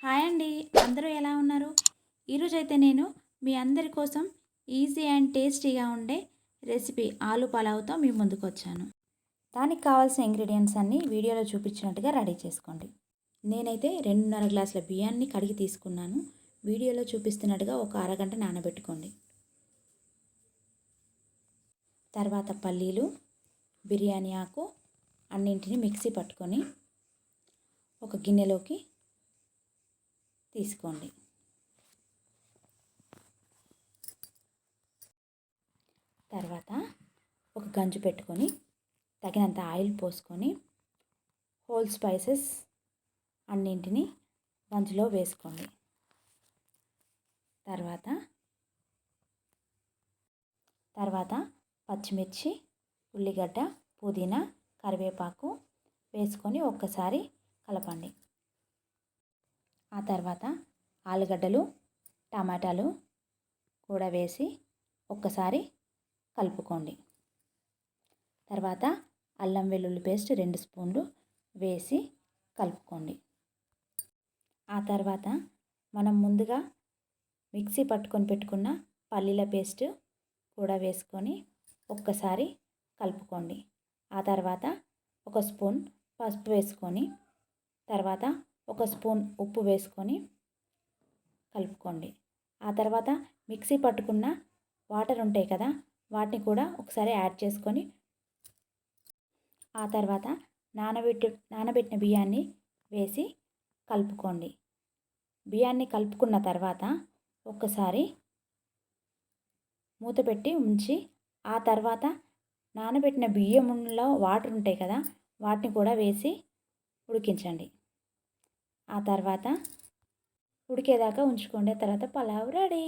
Hi అండి. అందరూ ఎలా ఉన్నారు? ఈరోజైతే నేను మీ అందరి కోసం ఈజీ అండ్ టేస్టీగా ఉండే రెసిపీ ఆలు పలావ్తో మీ ముందుకు వచ్చాను. దానికి కావాల్సిన ఇంగ్రీడియంట్స్ అన్నీ వీడియోలో చూపించినట్టుగా రెడీ చేసుకోండి. నేనైతే 2.5 గ్లాసుల బియ్యాన్ని కడిగి తీసుకున్నాను. వీడియోలో చూపిస్తున్నట్టుగా ఒక అరగంట నానబెట్టుకోండి. తర్వాత పల్లీలు, బిర్యానీ ఆకు అన్నింటిని మిక్సీ పట్టుకొని ఒక గిన్నెలోకి తీసుకోండి. తర్వాత ఒక గంజు పెట్టుకొని తగినంత ఆయిల్ పోసుకొని హోల్ స్పైసెస్ అన్నింటినీ గంజులో వేసుకోండి. తర్వాత పచ్చిమిర్చి, ఉల్లిగడ్డ, పుదీనా, కరివేపాకు వేసుకొని ఒక్కసారి కలపండి. ఆ తర్వాత ఆలుగడ్డలు, టమాటాలు కూడా వేసి ఒక్కసారి కలుపుకోండి. తర్వాత అల్లం వెల్లుల్లి పేస్ట్ 2 స్పూన్లు వేసి కలుపుకోండి. ఆ తర్వాత మనం ముందుగా మిక్సీ పట్టుకొని పెట్టుకున్న పల్లీల పేస్ట్ కూడా వేసుకొని ఒక్కసారి కలుపుకోండి. ఆ తర్వాత 1 స్పూన్ పసుపు వేసుకొని తర్వాత 1 స్పూన్ ఉప్పు వేసుకొని కలుపుకోండి. ఆ తర్వాత మిక్సీ పట్టుకున్న వాటర్ ఉంటాయి కదా, వాటిని కూడా ఒకసారి యాడ్ చేసుకొని ఆ తర్వాత నానబెట్టిన బియ్యాన్ని వేసి కలుపుకోండి. బియ్యాన్ని కలుపుకున్న తర్వాత ఒక్కసారి మూత పెట్టి ఉంచి ఆ తర్వాత నానబెట్టిన బియ్యంలో వాటర్ ఉంటాయి కదా, వాటిని కూడా వేసి ఉడికించండి. ఆ తర్వాత ఉడికేదాకా ఉంచుకోండి. తర్వాత పలావ్ రెడీ.